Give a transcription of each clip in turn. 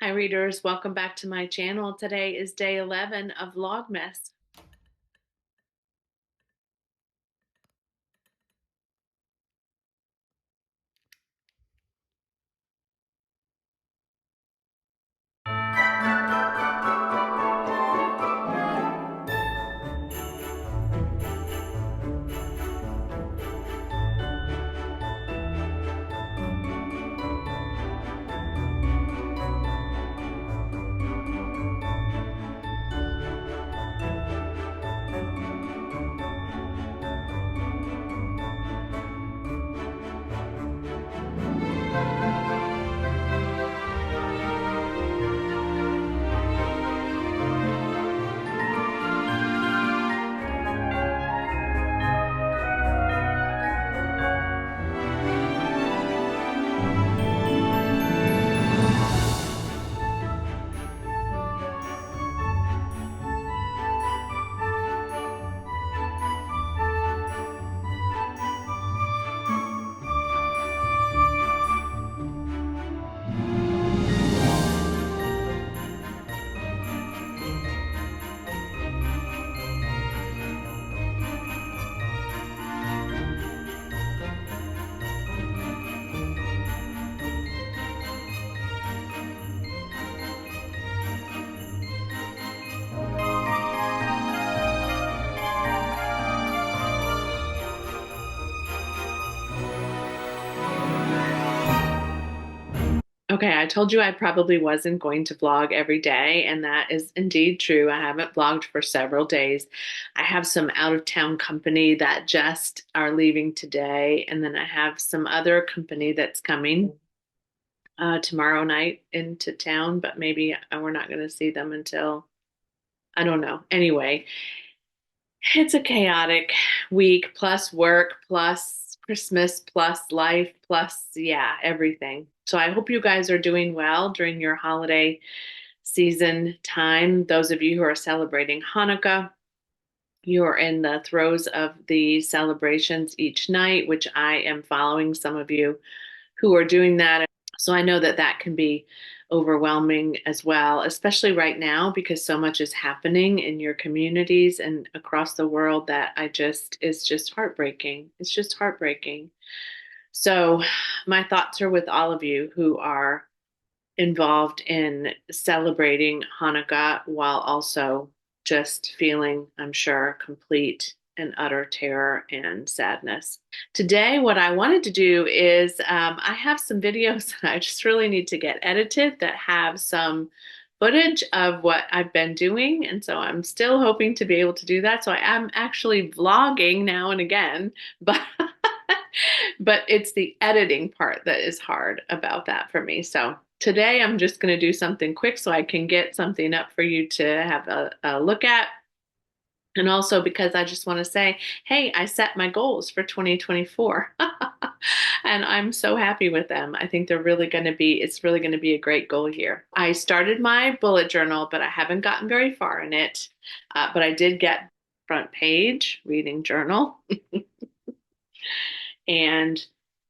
Hi readers, welcome back to my channel. Today is day 11 of Vlogmas. Okay, I told you I probably wasn't going to vlog every day, and that is indeed true. I haven't vlogged for several days. I have some out of town company that just are leaving today, and then I have some other company that's coming tomorrow night into town, but maybe we're not going to see them until I don't know. Anyway, it's a chaotic week plus work plus Christmas plus life plus, yeah, everything. So I hope you guys are doing well during your holiday season time. Those of you who are celebrating Hanukkah, you're in the throes of the celebrations each night, which I am following some of you who are doing that. So I know that that can be overwhelming as well, especially right now because so much is happening in your communities and across the world that is just heartbreaking. It's just heartbreaking. So my thoughts are with all of you who are involved in celebrating Hanukkah while also just feeling, I'm sure, complete and utter terror and sadness. Today, what I wanted to do is I have some videos that I just really need to get edited that have some footage of what I've been doing. And so I'm still hoping to be able to do that. So I am actually vlogging now and again, but but it's the editing part that is hard about that for me. So today I'm just going to do something quick so I can get something up for you to have a look at. And also because I just want to say, hey, I set my goals for 2024 and I'm so happy with them. I think it's really going to be a great goal year. I started my bullet journal, but I haven't gotten very far in it. But I did get front page reading journal. And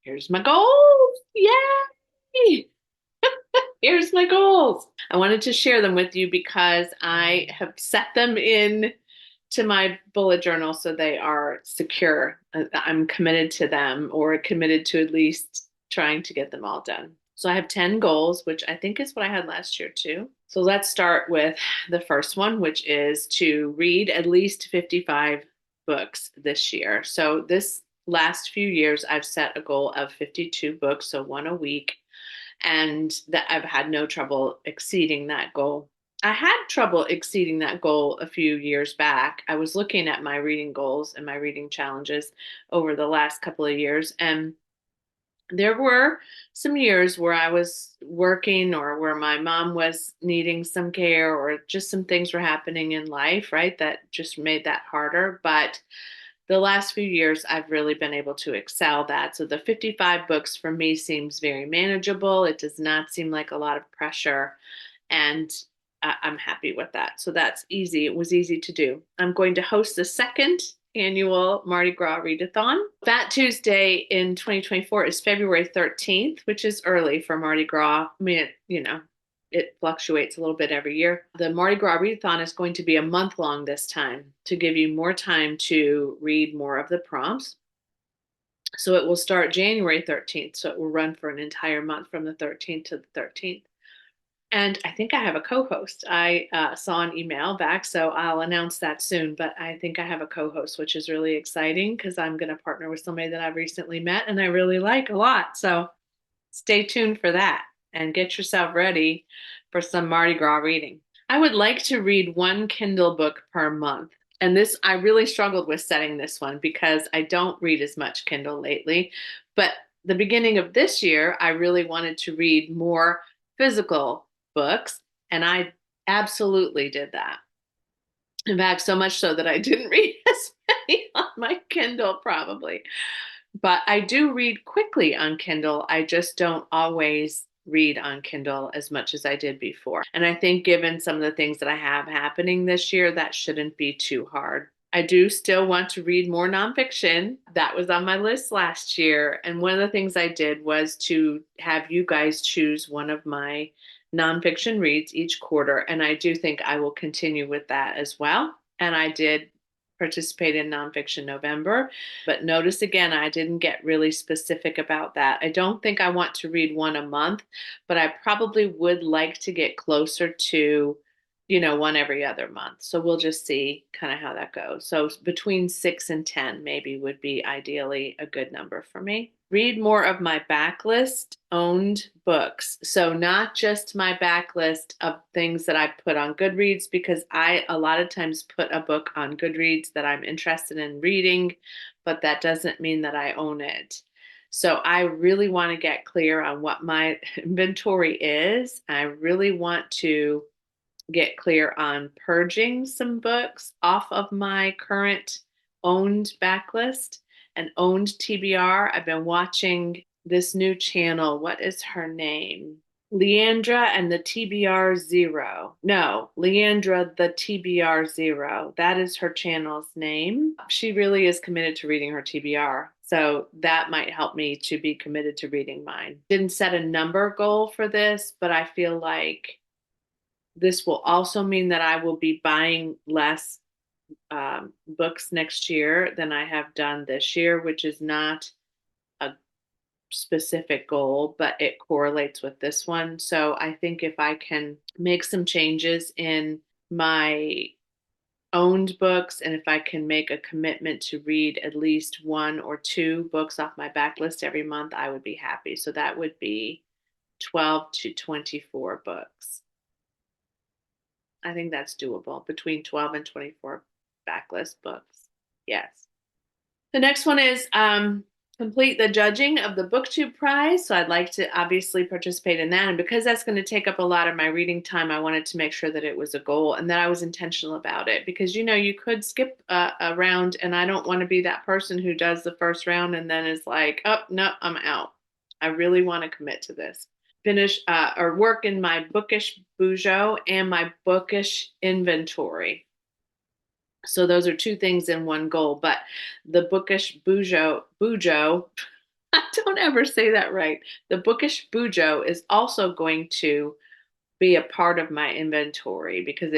here's my goals. Yay! Here's my goals. I wanted to share them with you because I have set them in to my bullet journal so they are secure. I'm committed to them or committed to at least trying to get them all done. So I have 10 goals, which I think is what I had last year too. So let's start with the first one, which is to read at least 55 books this year. So this last few years, I've set a goal of 52 books, so one a week, and that I've had no trouble exceeding that goal. I had trouble exceeding that goal a few years back. I was looking at my reading goals and my reading challenges over the last couple of years, and there were some years where I was working or where my mom was needing some care or just some things were happening in life, right? That just made that harder. But the last few years, I've really been able to excel that. So the 55 books for me seems very manageable. It does not seem like a lot of pressure. And I'm happy with that. So that's easy. It was easy to do. I'm going to host the second annual Mardi Gras Readathon. Fat Tuesday in 2024 is February 13th, which is early for Mardi Gras. I mean, it fluctuates a little bit every year. The Mardi Gras Readathon is going to be a month long this time to give you more time to read more of the prompts. So it will start January 13th. So it will run for an entire month from the 13th to the 13th. And I think I have a co-host. I saw an email back, so I'll announce that soon. But I think I have a co-host, which is really exciting because I'm going to partner with somebody that I've recently met and I really like a lot. So stay tuned for that and get yourself ready for some Mardi Gras reading. I would like to read one Kindle book per month. And this, I really struggled with setting this one because I don't read as much Kindle lately. But the beginning of this year, I really wanted to read more physical books, and I absolutely did that. In fact, so much so that I didn't read as many on my Kindle, probably. But I do read quickly on Kindle. I just don't always read on Kindle as much as I did before. And I think, given some of the things that I have happening this year, that shouldn't be too hard. I do still want to read more nonfiction. That was on my list last year. And one of the things I did was to have you guys choose one of my nonfiction reads each quarter. And I do think I will continue with that as well. And I did participate in Nonfiction November. But notice again, I didn't get really specific about that. I don't think I want to read one a month, but I probably would like to get closer to, one every other month. So we'll just see kind of how that goes. So between 6 and 10 maybe would be ideally a good number for me. Read more of my backlist owned books. So not just my backlist of things that I put on Goodreads, because I a lot of times put a book on Goodreads that I'm interested in reading, but that doesn't mean that I own it. So I really want to get clear on what my inventory is. I really want to get clear on purging some books off of my current owned backlist and owned TBR. I've been watching this new channel. What is her name? Leandra and the TBR Zero. No, Leandra the TBR Zero. That is her channel's name. She really is committed to reading her TBR. So that might help me to be committed to reading mine. Didn't set a number goal for this, but I feel like this will also mean that I will be buying less books next year than I have done this year, which is not a specific goal, but it correlates with this one. So I think if I can make some changes in my owned books, and if I can make a commitment to read at least one or two books off my backlist every month, I would be happy. So that would be 12 to 24 books. I think that's doable, between 12 and 24 backlist books. Yes. The next one is complete the judging of the BookTube prize. So I'd like to obviously participate in that. And because that's going to take up a lot of my reading time, I wanted to make sure that it was a goal and that I was intentional about it. Because, you could skip a round, and I don't want to be that person who does the first round and then is like, oh, no, I'm out. I really want to commit to this. Finish or work in my Bookish Bujo and my Bookish inventory. So those are two things in one goal. But the Bookish Bujo, I don't ever say that right. The Bookish Bujo is also going to be a part of my inventory because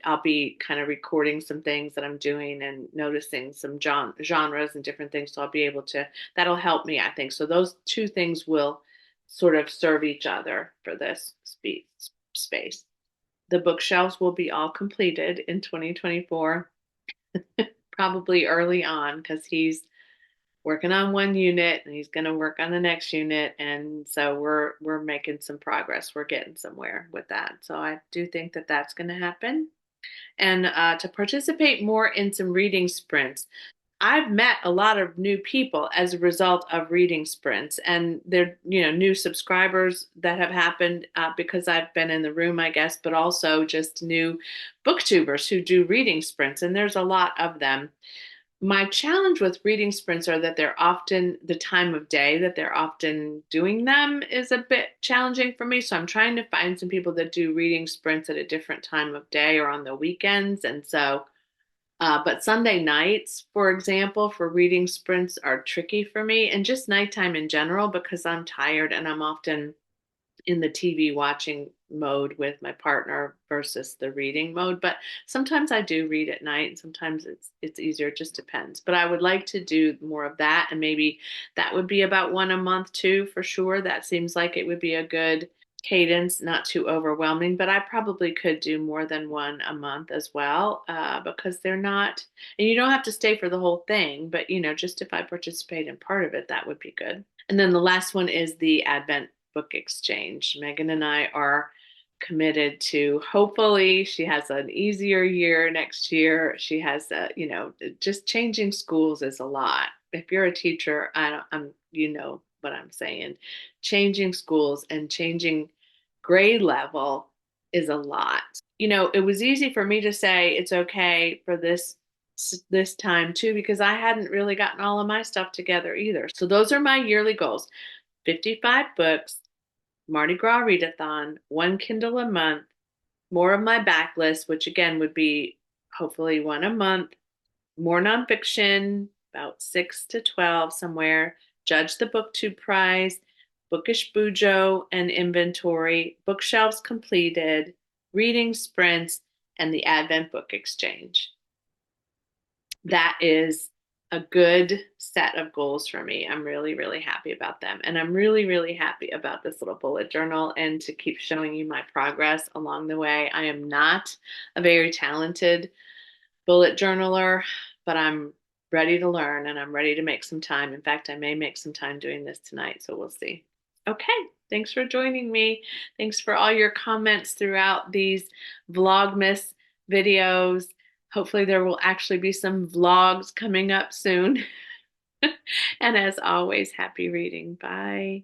I'll be kind of recording some things that I'm doing and noticing some genres and different things. So I'll be able to, that'll help me, I think. So those two things will sort of serve each other for this space. The bookshelves will be all completed in 2024, probably early on, because he's working on one unit and he's going to work on the next unit, and so we're making some progress. We're getting somewhere with that. So I do think that that's going to happen. And to participate more in some reading sprints. I've met a lot of new people as a result of reading sprints, and they're, new subscribers that have happened because I've been in the room, I guess, but also just new booktubers who do reading sprints, and there's a lot of them. My challenge with reading sprints are that they're often the time of day that they're often doing them is a bit challenging for me. So I'm trying to find some people that do reading sprints at a different time of day or on the weekends. And so but Sunday nights, for example, for reading sprints are tricky for me, and just nighttime in general because I'm tired and I'm often in the TV watching mode with my partner versus the reading mode. But sometimes I do read at night and sometimes it's easier. It just depends. But I would like to do more of that, and maybe that would be about one a month too, for sure. That seems like it would be a good cadence, not too overwhelming, but I probably could do more than one a month as well, because they're not, and you don't have to stay for the whole thing, but just if I participate in part of it, that would be good. And then the last one is the Advent Book Exchange. Megan and I are committed to, hopefully she has an easier year next year. She has just changing schools is a lot. If you're a teacher, I'm what I'm saying. Changing schools and changing grade level is a lot. It was easy for me to say it's okay for this time too, because I hadn't really gotten all of my stuff together either. So those are my yearly goals: 55 books, Mardi Gras readathon, one Kindle a month, more of my backlist, which again would be hopefully one a month, more nonfiction, about 6 to 12 somewhere, judge the BookTube prize, Bookish Bujo and inventory, bookshelves completed, reading sprints, and the Advent Book Exchange. That is a good set of goals for me. I'm really, really happy about them. And I'm really, really happy about this little bullet journal and to keep showing you my progress along the way. I am not a very talented bullet journaler, but I'm ready to learn and I'm ready to make some time. In fact, I may make some time doing this tonight, so we'll see. Okay, thanks for joining me. Thanks for all your comments throughout these Vlogmas videos. Hopefully there will actually be some vlogs coming up soon. And as always, happy reading. Bye.